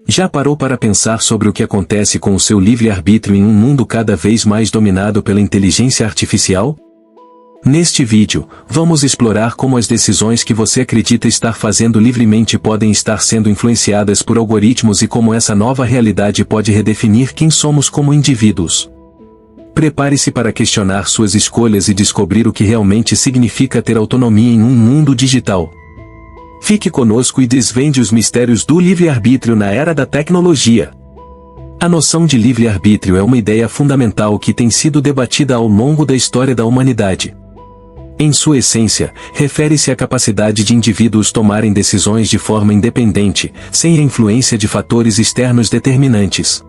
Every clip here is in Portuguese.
Já parou para pensar sobre o que acontece com o seu livre-arbítrio em um mundo cada vez mais dominado pela inteligência artificial? Neste vídeo, vamos explorar como as decisões que você acredita estar fazendo livremente podem estar sendo influenciadas por algoritmos e como essa nova realidade pode redefinir quem somos como indivíduos. Prepare-se para questionar suas escolhas e descobrir o que realmente significa ter autonomia em um mundo digital. Fique conosco e desvende os mistérios do livre-arbítrio na era da tecnologia. A noção de livre-arbítrio é uma ideia fundamental que tem sido debatida ao longo da história da humanidade. Em sua essência, refere-se à capacidade de indivíduos tomarem decisões de forma independente, sem a influência de fatores externos determinantes.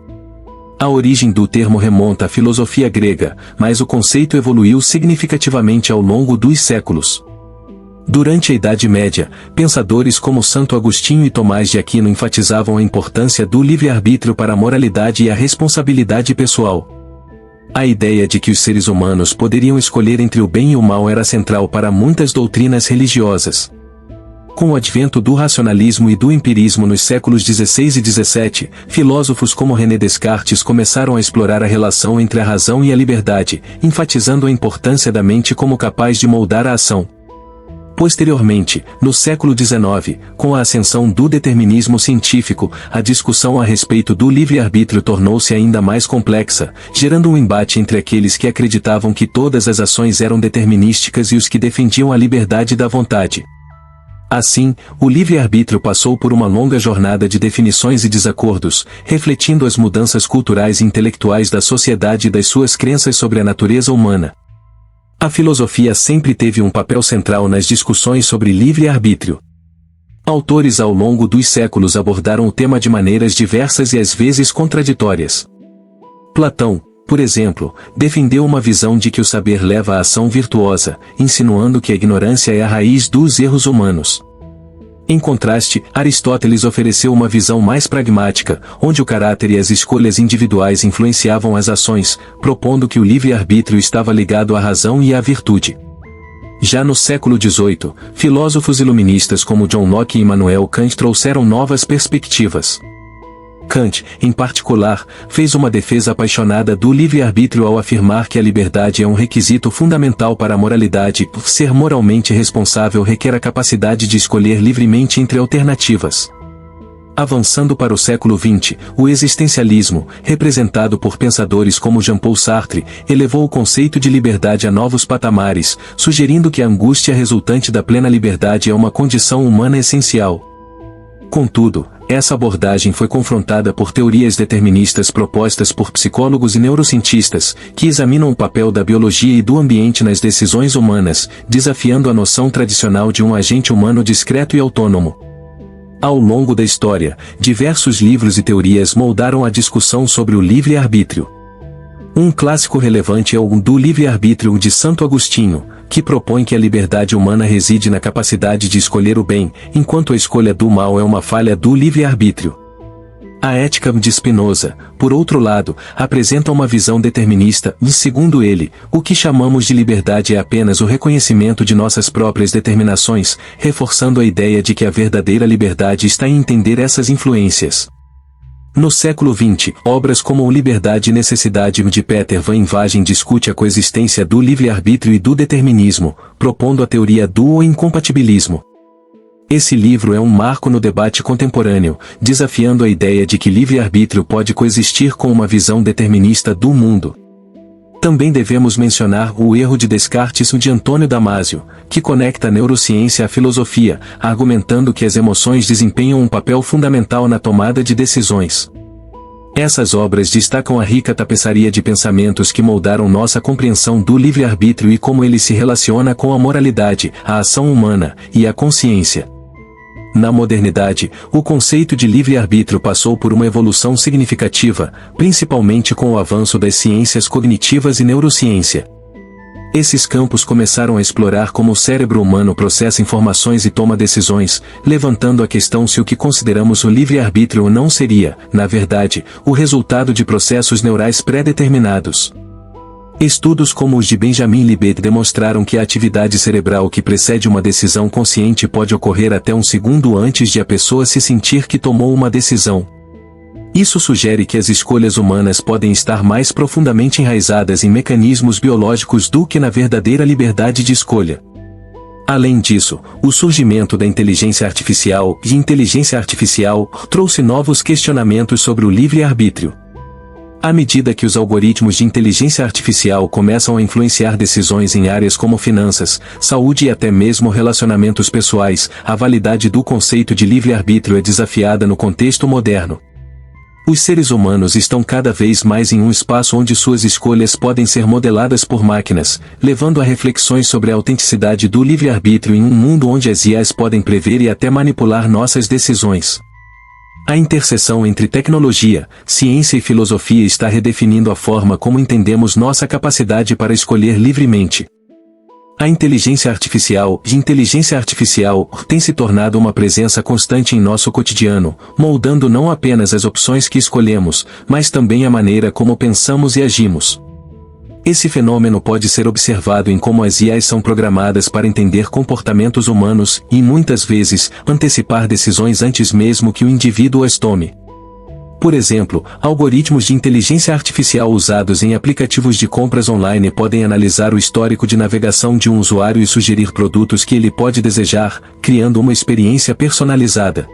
A origem do termo remonta à filosofia grega, mas o conceito evoluiu significativamente ao longo dos séculos. Durante a Idade Média, pensadores como Santo Agostinho e Tomás de Aquino enfatizavam a importância do livre-arbítrio para a moralidade e a responsabilidade pessoal. A ideia de que os seres humanos poderiam escolher entre o bem e o mal era central para muitas doutrinas religiosas. Com o advento do racionalismo e do empirismo nos séculos XVI e XVII, filósofos como René Descartes começaram a explorar a relação entre a razão e a liberdade, enfatizando a importância da mente como capaz de moldar a ação. Posteriormente, no século XIX, com a ascensão do determinismo científico, a discussão a respeito do livre-arbítrio tornou-se ainda mais complexa, gerando um embate entre aqueles que acreditavam que todas as ações eram determinísticas e os que defendiam a liberdade da vontade. Assim, o livre-arbítrio passou por uma longa jornada de definições e desacordos, refletindo as mudanças culturais e intelectuais da sociedade e das suas crenças sobre a natureza humana. A filosofia sempre teve um papel central nas discussões sobre livre-arbítrio. Autores ao longo dos séculos abordaram o tema de maneiras diversas e às vezes contraditórias. Platão, por exemplo, defendeu uma visão de que o saber leva à ação virtuosa, insinuando que a ignorância é a raiz dos erros humanos. Em contraste, Aristóteles ofereceu uma visão mais pragmática, onde o caráter e as escolhas individuais influenciavam as ações, propondo que o livre-arbítrio estava ligado à razão e à virtude. Já no século XVIII, filósofos iluministas como John Locke e Immanuel Kant trouxeram novas perspectivas. Kant, em particular, fez uma defesa apaixonada do livre-arbítrio ao afirmar que a liberdade é um requisito fundamental para a moralidade. Ser moralmente responsável requer a capacidade de escolher livremente entre alternativas. Avançando para o século XX, o existencialismo, representado por pensadores como Jean-Paul Sartre, elevou o conceito de liberdade a novos patamares, sugerindo que a angústia resultante da plena liberdade é uma condição humana essencial. Contudo, essa abordagem foi confrontada por teorias deterministas propostas por psicólogos e neurocientistas, que examinam o papel da biologia e do ambiente nas decisões humanas, desafiando a noção tradicional de um agente humano discreto e autônomo. Ao longo da história, diversos livros e teorias moldaram a discussão sobre o livre-arbítrio. Um clássico relevante é o do livre-arbítrio de Santo Agostinho, que propõe que a liberdade humana reside na capacidade de escolher o bem, enquanto a escolha do mal é uma falha do livre-arbítrio. A Ética de Spinoza, por outro lado, apresenta uma visão determinista e, segundo ele, o que chamamos de liberdade é apenas o reconhecimento de nossas próprias determinações, reforçando a ideia de que a verdadeira liberdade está em entender essas influências. No século XX, obras como o Liberdade e Necessidade de Peter Van Inwagen discute a coexistência do livre-arbítrio e do determinismo, propondo a teoria do incompatibilismo. Esse livro é um marco no debate contemporâneo, desafiando a ideia de que livre-arbítrio pode coexistir com uma visão determinista do mundo. Também devemos mencionar o erro de Descartes de Antônio Damasio, que conecta a neurociência à filosofia, argumentando que as emoções desempenham um papel fundamental na tomada de decisões. Essas obras destacam a rica tapeçaria de pensamentos que moldaram nossa compreensão do livre-arbítrio e como ele se relaciona com a moralidade, a ação humana e a consciência. Na modernidade, o conceito de livre-arbítrio passou por uma evolução significativa, principalmente com o avanço das ciências cognitivas e neurociência. Esses campos começaram a explorar como o cérebro humano processa informações e toma decisões, levantando a questão se o que consideramos o livre-arbítrio não seria, na verdade, o resultado de processos neurais pré-determinados. Estudos como os de Benjamin Libet demonstraram que a atividade cerebral que precede uma decisão consciente pode ocorrer até um segundo antes de a pessoa se sentir que tomou uma decisão. Isso sugere que as escolhas humanas podem estar mais profundamente enraizadas em mecanismos biológicos do que na verdadeira liberdade de escolha. Além disso, o surgimento da inteligência artificial e inteligência artificial trouxe novos questionamentos sobre o livre-arbítrio. À medida que os algoritmos de inteligência artificial começam a influenciar decisões em áreas como finanças, saúde e até mesmo relacionamentos pessoais, a validade do conceito de livre-arbítrio é desafiada no contexto moderno. Os seres humanos estão cada vez mais em um espaço onde suas escolhas podem ser modeladas por máquinas, levando a reflexões sobre a autenticidade do livre-arbítrio em um mundo onde as IAs podem prever e até manipular nossas decisões. A interseção entre tecnologia, ciência e filosofia está redefinindo a forma como entendemos nossa capacidade para escolher livremente. A inteligência artificial tem se tornado uma presença constante em nosso cotidiano, moldando não apenas as opções que escolhemos, mas também a maneira como pensamos e agimos. Esse fenômeno pode ser observado em como as IAs são programadas para entender comportamentos humanos e, muitas vezes, antecipar decisões antes mesmo que o indivíduo as tome. Por exemplo, algoritmos de inteligência artificial usados em aplicativos de compras online podem analisar o histórico de navegação de um usuário e sugerir produtos que ele pode desejar, criando uma experiência personalizada.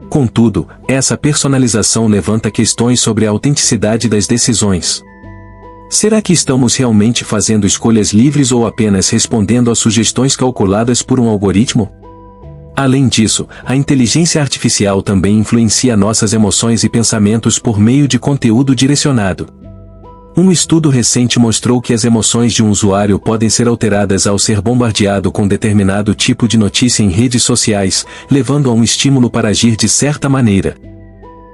Contudo, essa personalização levanta questões sobre a autenticidade das decisões. Será que estamos realmente fazendo escolhas livres ou apenas respondendo a sugestões calculadas por um algoritmo? Além disso, a inteligência artificial também influencia nossas emoções e pensamentos por meio de conteúdo direcionado. Um estudo recente mostrou que as emoções de um usuário podem ser alteradas ao ser bombardeado com determinado tipo de notícia em redes sociais, levando a um estímulo para agir de certa maneira.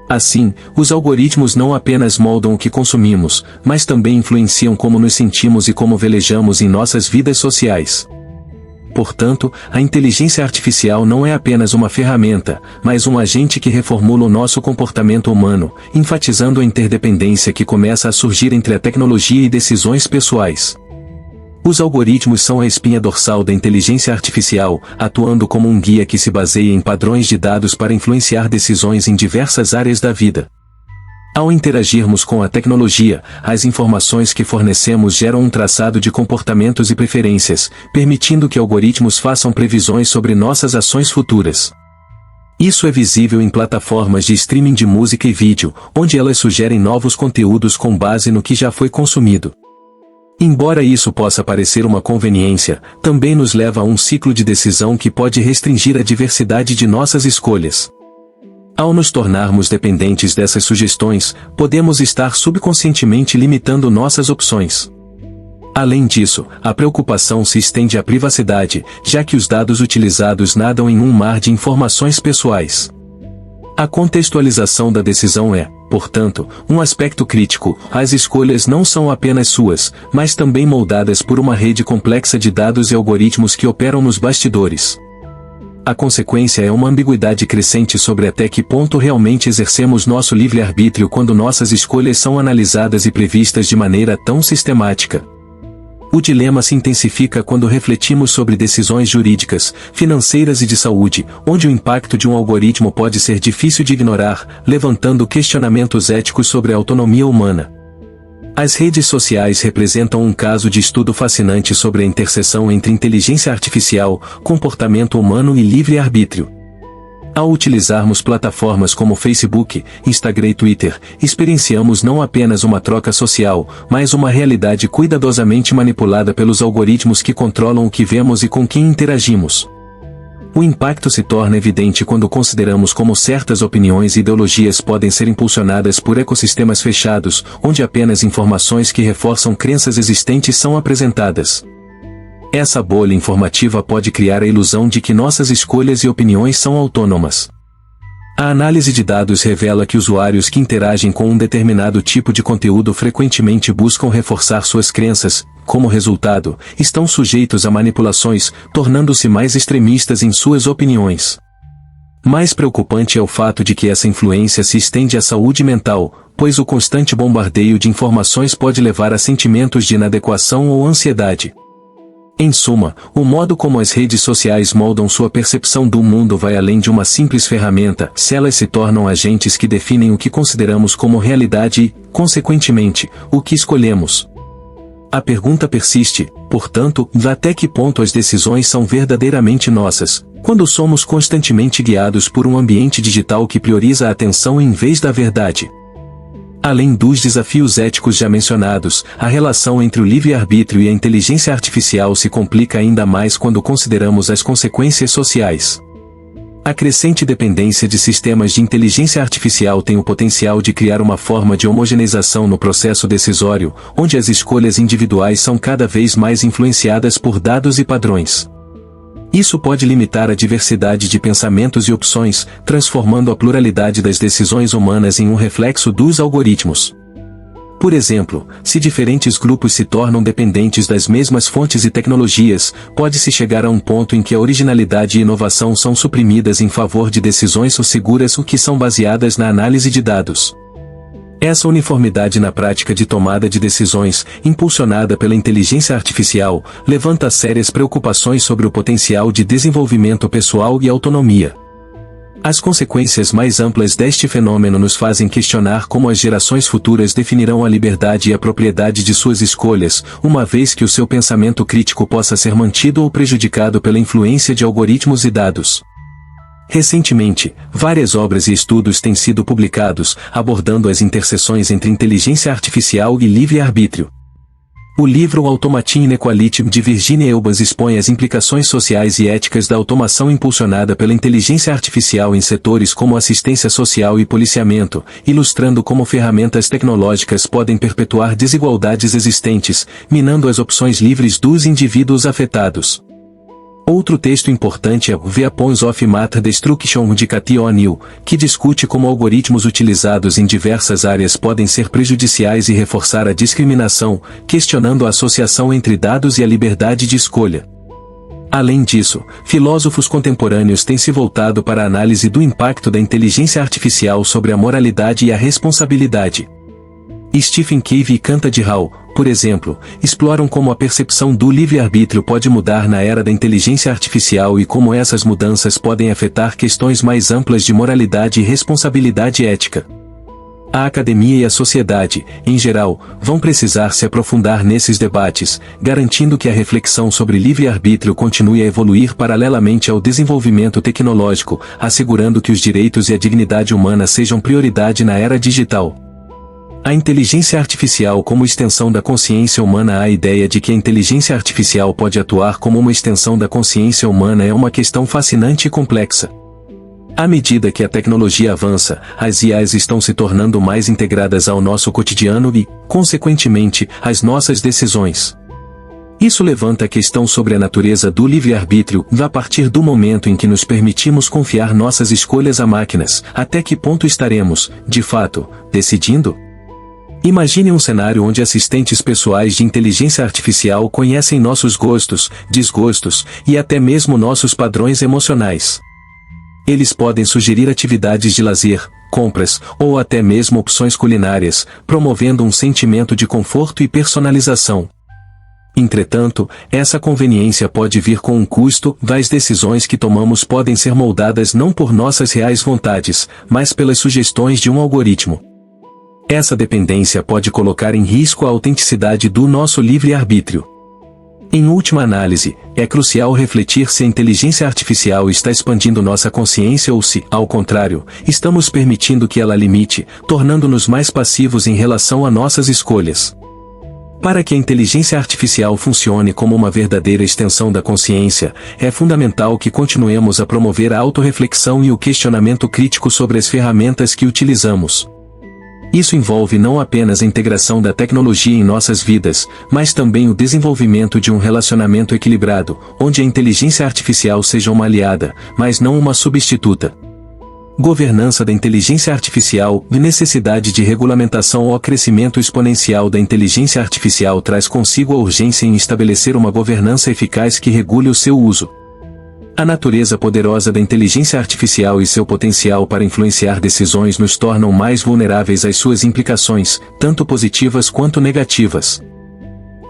Assim, os algoritmos não apenas moldam o que consumimos, mas também influenciam como nos sentimos e como velejamos em nossas vidas sociais. Portanto, a inteligência artificial não é apenas uma ferramenta, mas um agente que reformula o nosso comportamento humano, enfatizando a interdependência que começa a surgir entre a tecnologia e decisões pessoais. Os algoritmos são a espinha dorsal da inteligência artificial, atuando como um guia que se baseia em padrões de dados para influenciar decisões em diversas áreas da vida. Ao interagirmos com a tecnologia, as informações que fornecemos geram um traçado de comportamentos e preferências, permitindo que algoritmos façam previsões sobre nossas ações futuras. Isso é visível em plataformas de streaming de música e vídeo, onde elas sugerem novos conteúdos com base no que já foi consumido. Embora isso possa parecer uma conveniência, também nos leva a um ciclo de decisão que pode restringir a diversidade de nossas escolhas. Ao nos tornarmos dependentes dessas sugestões, podemos estar subconscientemente limitando nossas opções. Além disso, a preocupação se estende à privacidade, já que os dados utilizados nadam em um mar de informações pessoais. A contextualização da decisão é, portanto, um aspecto crítico. As escolhas não são apenas suas, mas também moldadas por uma rede complexa de dados e algoritmos que operam nos bastidores. A consequência é uma ambiguidade crescente sobre até que ponto realmente exercemos nosso livre-arbítrio quando nossas escolhas são analisadas e previstas de maneira tão sistemática. O dilema se intensifica quando refletimos sobre decisões jurídicas, financeiras e de saúde, onde o impacto de um algoritmo pode ser difícil de ignorar, levantando questionamentos éticos sobre a autonomia humana. As redes sociais representam um caso de estudo fascinante sobre a interseção entre inteligência artificial, comportamento humano e livre-arbítrio. Ao utilizarmos plataformas como Facebook, Instagram e Twitter, experienciamos não apenas uma troca social, mas uma realidade cuidadosamente manipulada pelos algoritmos que controlam o que vemos e com quem interagimos. O impacto se torna evidente quando consideramos como certas opiniões e ideologias podem ser impulsionadas por ecossistemas fechados, onde apenas informações que reforçam crenças existentes são apresentadas. Essa bolha informativa pode criar a ilusão de que nossas escolhas e opiniões são autônomas. A análise de dados revela que usuários que interagem com um determinado tipo de conteúdo frequentemente buscam reforçar suas crenças. Como resultado, estão sujeitos a manipulações, tornando-se mais extremistas em suas opiniões. Mais preocupante é o fato de que essa influência se estende à saúde mental, pois o constante bombardeio de informações pode levar a sentimentos de inadequação ou ansiedade. Em suma, o modo como as redes sociais moldam sua percepção do mundo vai além de uma simples ferramenta, se elas se tornam agentes que definem o que consideramos como realidade e, consequentemente, o que escolhemos. A pergunta persiste, portanto, até que ponto as decisões são verdadeiramente nossas, quando somos constantemente guiados por um ambiente digital que prioriza a atenção em vez da verdade. Além dos desafios éticos já mencionados, a relação entre o livre-arbítrio e a inteligência artificial se complica ainda mais quando consideramos as consequências sociais. A crescente dependência de sistemas de inteligência artificial tem o potencial de criar uma forma de homogeneização no processo decisório, onde as escolhas individuais são cada vez mais influenciadas por dados e padrões. Isso pode limitar a diversidade de pensamentos e opções, transformando a pluralidade das decisões humanas em um reflexo dos algoritmos. Por exemplo, se diferentes grupos se tornam dependentes das mesmas fontes e tecnologias, pode-se chegar a um ponto em que a originalidade e inovação são suprimidas em favor de decisões seguras que são baseadas na análise de dados. Essa uniformidade na prática de tomada de decisões, impulsionada pela inteligência artificial, levanta sérias preocupações sobre o potencial de desenvolvimento pessoal e autonomia. As consequências mais amplas deste fenômeno nos fazem questionar como as gerações futuras definirão a liberdade e a propriedade de suas escolhas, uma vez que o seu pensamento crítico possa ser mantido ou prejudicado pela influência de algoritmos e dados. Recentemente, várias obras e estudos têm sido publicados, abordando as interseções entre inteligência artificial e livre-arbítrio. O livro Automating Inequality de Virginia Elbaz expõe as implicações sociais e éticas da automação impulsionada pela inteligência artificial em setores como assistência social e policiamento, ilustrando como ferramentas tecnológicas podem perpetuar desigualdades existentes, minando as opções livres dos indivíduos afetados. Outro texto importante é o Weapons of Mass Destruction de Cathy O'Neil, que discute como algoritmos utilizados em diversas áreas podem ser prejudiciais e reforçar a discriminação, questionando a associação entre dados e a liberdade de escolha. Além disso, filósofos contemporâneos têm se voltado para a análise do impacto da inteligência artificial sobre a moralidade e a responsabilidade. Stephen Covey e Kantad Hall, por exemplo, exploram como a percepção do livre-arbítrio pode mudar na era da inteligência artificial e como essas mudanças podem afetar questões mais amplas de moralidade e responsabilidade ética. A academia e a sociedade, em geral, vão precisar se aprofundar nesses debates, garantindo que a reflexão sobre livre-arbítrio continue a evoluir paralelamente ao desenvolvimento tecnológico, assegurando que os direitos e a dignidade humana sejam prioridade na era digital. A inteligência artificial como extensão da consciência humana. A ideia de que a inteligência artificial pode atuar como uma extensão da consciência humana é uma questão fascinante e complexa. À medida que a tecnologia avança, as IAs estão se tornando mais integradas ao nosso cotidiano e, consequentemente, às nossas decisões. Isso levanta a questão sobre a natureza do livre-arbítrio, a partir do momento em que nos permitimos confiar nossas escolhas a máquinas, até que ponto estaremos, de fato, decidindo? Imagine um cenário onde assistentes pessoais de inteligência artificial conhecem nossos gostos, desgostos, e até mesmo nossos padrões emocionais. Eles podem sugerir atividades de lazer, compras, ou até mesmo opções culinárias, promovendo um sentimento de conforto e personalização. Entretanto, essa conveniência pode vir com um custo. As decisões que tomamos podem ser moldadas não por nossas reais vontades, mas pelas sugestões de um algoritmo. Essa dependência pode colocar em risco a autenticidade do nosso livre-arbítrio. Em última análise, é crucial refletir se a inteligência artificial está expandindo nossa consciência ou se, ao contrário, estamos permitindo que ela limite, tornando-nos mais passivos em relação a nossas escolhas. Para que a inteligência artificial funcione como uma verdadeira extensão da consciência, é fundamental que continuemos a promover a autorreflexão e o questionamento crítico sobre as ferramentas que utilizamos. Isso envolve não apenas a integração da tecnologia em nossas vidas, mas também o desenvolvimento de um relacionamento equilibrado, onde a inteligência artificial seja uma aliada, mas não uma substituta. Governança da inteligência artificial. Necessidade de regulamentação. O crescimento exponencial da inteligência artificial traz consigo a urgência em estabelecer uma governança eficaz que regule o seu uso. A natureza poderosa da inteligência artificial e seu potencial para influenciar decisões nos tornam mais vulneráveis às suas implicações, tanto positivas quanto negativas.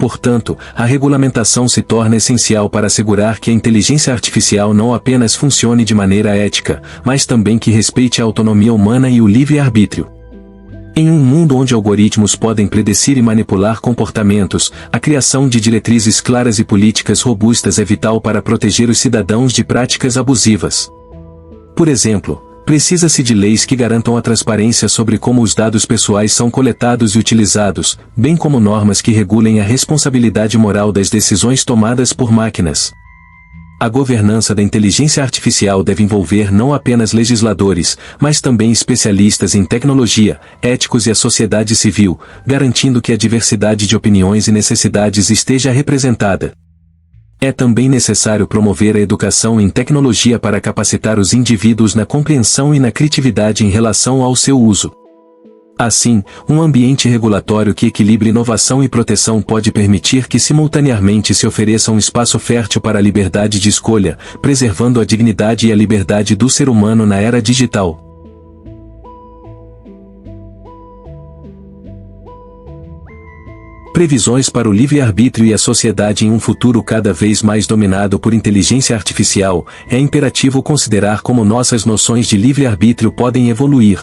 Portanto, a regulamentação se torna essencial para assegurar que a inteligência artificial não apenas funcione de maneira ética, mas também que respeite a autonomia humana e o livre-arbítrio. Em um mundo onde algoritmos podem predecir e manipular comportamentos, a criação de diretrizes claras e políticas robustas é vital para proteger os cidadãos de práticas abusivas. Por exemplo, precisa-se de leis que garantam a transparência sobre como os dados pessoais são coletados e utilizados, bem como normas que regulem a responsabilidade moral das decisões tomadas por máquinas. A governança da inteligência artificial deve envolver não apenas legisladores, mas também especialistas em tecnologia, éticos e a sociedade civil, garantindo que a diversidade de opiniões e necessidades esteja representada. É também necessário promover a educação em tecnologia para capacitar os indivíduos na compreensão e na criatividade em relação ao seu uso. Assim, um ambiente regulatório que equilibre inovação e proteção pode permitir que simultaneamente se ofereça um espaço fértil para a liberdade de escolha, preservando a dignidade e a liberdade do ser humano na era digital. Previsões para o livre-arbítrio e a sociedade em um futuro cada vez mais dominado por inteligência artificial, é imperativo considerar como nossas noções de livre-arbítrio podem evoluir.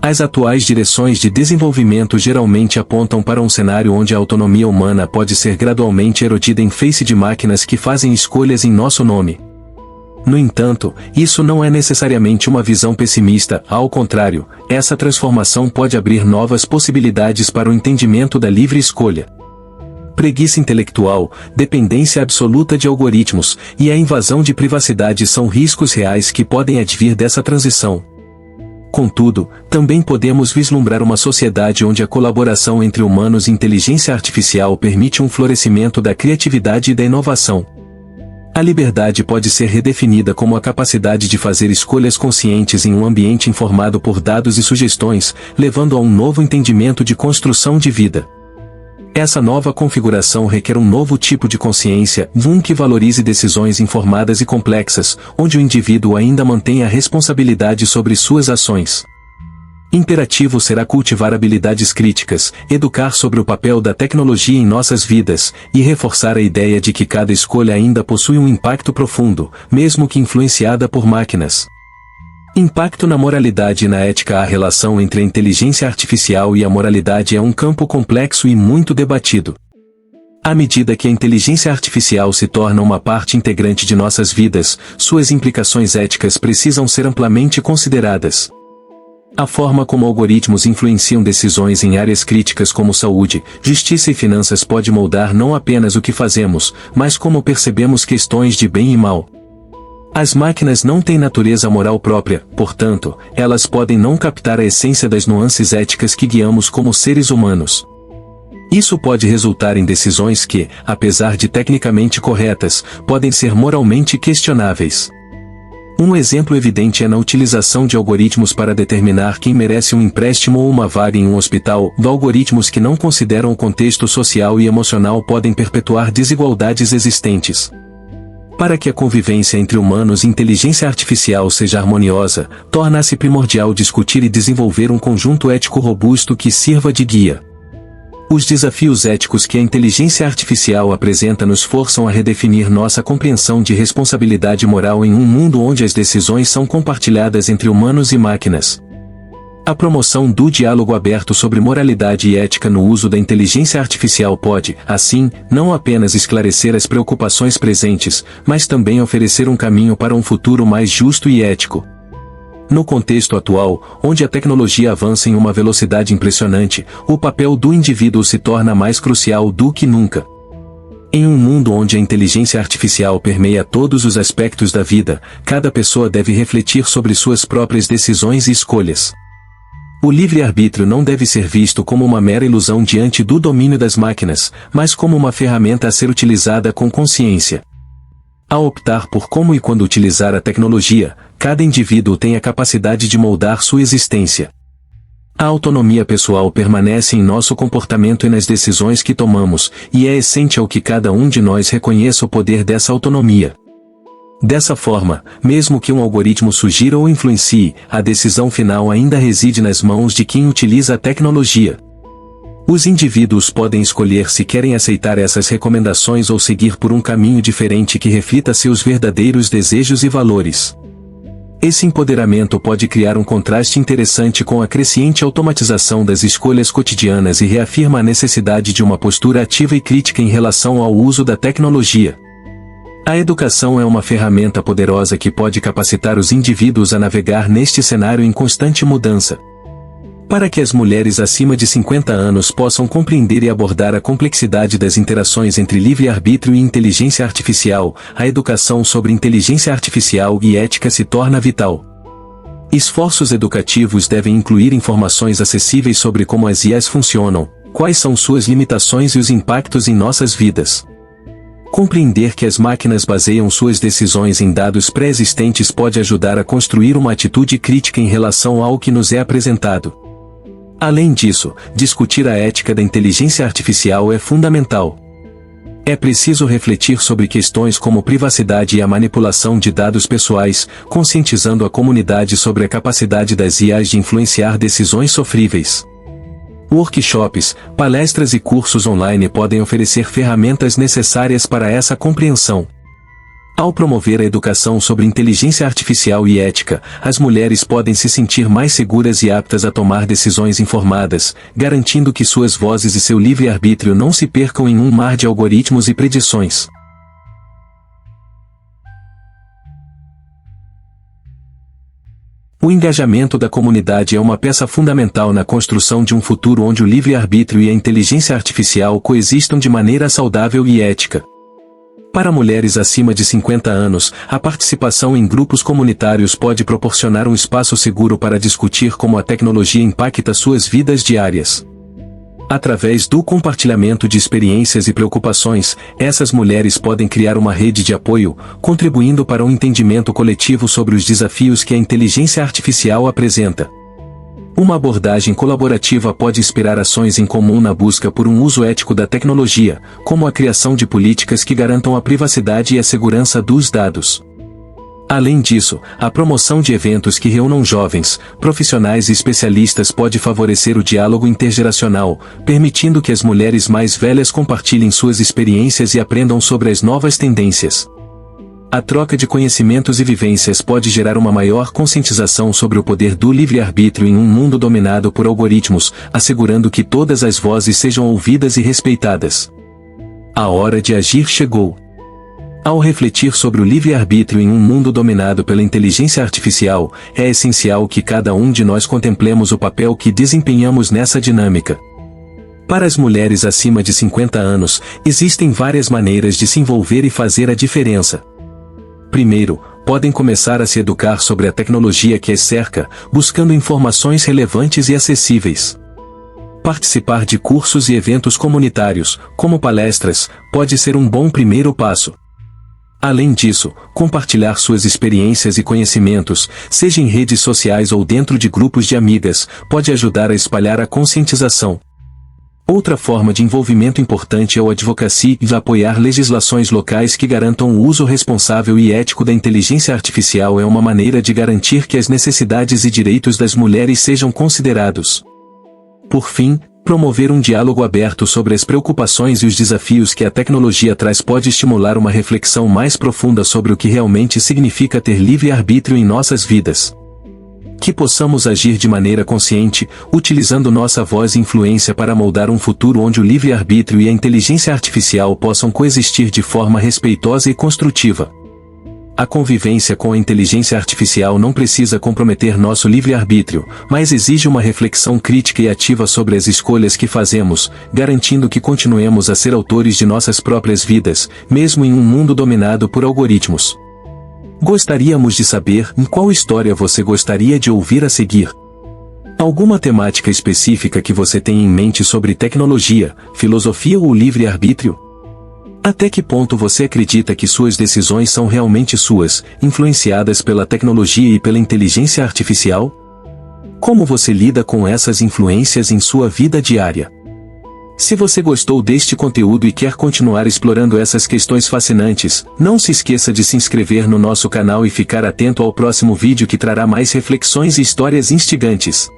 As atuais direções de desenvolvimento geralmente apontam para um cenário onde a autonomia humana pode ser gradualmente erodida em face de máquinas que fazem escolhas em nosso nome. No entanto, isso não é necessariamente uma visão pessimista, ao contrário, essa transformação pode abrir novas possibilidades para o entendimento da livre escolha. Preguiça intelectual, dependência absoluta de algoritmos, e a invasão de privacidade são riscos reais que podem advir dessa transição. Contudo, também podemos vislumbrar uma sociedade onde a colaboração entre humanos e inteligência artificial permite um florescimento da criatividade e da inovação. A liberdade pode ser redefinida como a capacidade de fazer escolhas conscientes em um ambiente informado por dados e sugestões, levando a um novo entendimento de construção de vida. Essa nova configuração requer um novo tipo de consciência, um que valorize decisões informadas e complexas, onde o indivíduo ainda mantém a responsabilidade sobre suas ações. Imperativo será cultivar habilidades críticas, educar sobre o papel da tecnologia em nossas vidas, e reforçar a ideia de que cada escolha ainda possui um impacto profundo, mesmo que influenciada por máquinas. Impacto na moralidade e na ética. A relação entre a inteligência artificial e a moralidade é um campo complexo e muito debatido. À medida que a inteligência artificial se torna uma parte integrante de nossas vidas, suas implicações éticas precisam ser amplamente consideradas. A forma como algoritmos influenciam decisões em áreas críticas como saúde, justiça e finanças pode moldar não apenas o que fazemos, mas como percebemos questões de bem e mal. As máquinas não têm natureza moral própria, portanto, elas podem não captar a essência das nuances éticas que guiamos como seres humanos. Isso pode resultar em decisões que, apesar de tecnicamente corretas, podem ser moralmente questionáveis. Um exemplo evidente é na utilização de algoritmos para determinar quem merece um empréstimo ou uma vaga em um hospital. Algoritmos que não consideram o contexto social e emocional podem perpetuar desigualdades existentes. Para que a convivência entre humanos e inteligência artificial seja harmoniosa, torna-se primordial discutir e desenvolver um conjunto ético robusto que sirva de guia. Os desafios éticos que a inteligência artificial apresenta nos forçam a redefinir nossa compreensão de responsabilidade moral em um mundo onde as decisões são compartilhadas entre humanos e máquinas. A promoção do diálogo aberto sobre moralidade e ética no uso da inteligência artificial pode, assim, não apenas esclarecer as preocupações presentes, mas também oferecer um caminho para um futuro mais justo e ético. No contexto atual, onde a tecnologia avança em uma velocidade impressionante, o papel do indivíduo se torna mais crucial do que nunca. Em um mundo onde a inteligência artificial permeia todos os aspectos da vida, cada pessoa deve refletir sobre suas próprias decisões e escolhas. O livre-arbítrio não deve ser visto como uma mera ilusão diante do domínio das máquinas, mas como uma ferramenta a ser utilizada com consciência. Ao optar por como e quando utilizar a tecnologia, cada indivíduo tem a capacidade de moldar sua existência. A autonomia pessoal permanece em nosso comportamento e nas decisões que tomamos, e é essencial que cada um de nós reconheça o poder dessa autonomia. Dessa forma, mesmo que um algoritmo sugira ou influencie, a decisão final ainda reside nas mãos de quem utiliza a tecnologia. Os indivíduos podem escolher se querem aceitar essas recomendações ou seguir por um caminho diferente que reflita seus verdadeiros desejos e valores. Esse empoderamento pode criar um contraste interessante com a crescente automatização das escolhas cotidianas e reafirma a necessidade de uma postura ativa e crítica em relação ao uso da tecnologia. A educação é uma ferramenta poderosa que pode capacitar os indivíduos a navegar neste cenário em constante mudança. Para que as mulheres acima de 50 anos possam compreender e abordar a complexidade das interações entre livre-arbítrio e inteligência artificial, a educação sobre inteligência artificial e ética se torna vital. Esforços educativos devem incluir informações acessíveis sobre como as IAs funcionam, quais são suas limitações e os impactos em nossas vidas. Compreender que as máquinas baseiam suas decisões em dados pré-existentes pode ajudar a construir uma atitude crítica em relação ao que nos é apresentado. Além disso, discutir a ética da inteligência artificial é fundamental. É preciso refletir sobre questões como privacidade e a manipulação de dados pessoais, conscientizando a comunidade sobre a capacidade das IAs de influenciar decisões sofríveis. Workshops, palestras e cursos online podem oferecer ferramentas necessárias para essa compreensão. Ao promover a educação sobre inteligência artificial e ética, as mulheres podem se sentir mais seguras e aptas a tomar decisões informadas, garantindo que suas vozes e seu livre-arbítrio não se percam em um mar de algoritmos e predições. O engajamento da comunidade é uma peça fundamental na construção de um futuro onde o livre-arbítrio e a inteligência artificial coexistam de maneira saudável e ética. Para mulheres acima de 50 anos, a participação em grupos comunitários pode proporcionar um espaço seguro para discutir como a tecnologia impacta suas vidas diárias. Através do compartilhamento de experiências e preocupações, essas mulheres podem criar uma rede de apoio, contribuindo para um entendimento coletivo sobre os desafios que a inteligência artificial apresenta. Uma abordagem colaborativa pode inspirar ações em comum na busca por um uso ético da tecnologia, como a criação de políticas que garantam a privacidade e a segurança dos dados. Além disso, a promoção de eventos que reúnam jovens, profissionais e especialistas pode favorecer o diálogo intergeracional, permitindo que as mulheres mais velhas compartilhem suas experiências e aprendam sobre as novas tendências. A troca de conhecimentos e vivências pode gerar uma maior conscientização sobre o poder do livre-arbítrio em um mundo dominado por algoritmos, assegurando que todas as vozes sejam ouvidas e respeitadas. A hora de agir chegou. Ao refletir sobre o livre-arbítrio em um mundo dominado pela inteligência artificial, é essencial que cada um de nós contemplemos o papel que desempenhamos nessa dinâmica. Para as mulheres acima de 50 anos, existem várias maneiras de se envolver e fazer a diferença. Primeiro, podem começar a se educar sobre a tecnologia que as cerca, buscando informações relevantes e acessíveis. Participar de cursos e eventos comunitários, como palestras, pode ser um bom primeiro passo. Além disso, compartilhar suas experiências e conhecimentos, seja em redes sociais ou dentro de grupos de amigas, pode ajudar a espalhar a conscientização. Outra forma de envolvimento importante é o advocacy e apoiar legislações locais que garantam o uso responsável e ético da inteligência artificial é uma maneira de garantir que as necessidades e direitos das mulheres sejam considerados. Por fim, promover um diálogo aberto sobre as preocupações e os desafios que a tecnologia traz pode estimular uma reflexão mais profunda sobre o que realmente significa ter livre-arbítrio em nossas vidas. Que possamos agir de maneira consciente, utilizando nossa voz e influência para moldar um futuro onde o livre-arbítrio e a inteligência artificial possam coexistir de forma respeitosa e construtiva. A convivência com a inteligência artificial não precisa comprometer nosso livre-arbítrio, mas exige uma reflexão crítica e ativa sobre as escolhas que fazemos, garantindo que continuemos a ser autores de nossas próprias vidas, mesmo em um mundo dominado por algoritmos. Gostaríamos de saber em qual história você gostaria de ouvir a seguir. Alguma temática específica que você tem em mente sobre tecnologia, filosofia ou livre-arbítrio? Até que ponto você acredita que suas decisões são realmente suas, influenciadas pela tecnologia e pela inteligência artificial? Como você lida com essas influências em sua vida diária? Se você gostou deste conteúdo e quer continuar explorando essas questões fascinantes, não se esqueça de se inscrever no nosso canal e ficar atento ao próximo vídeo que trará mais reflexões e histórias instigantes.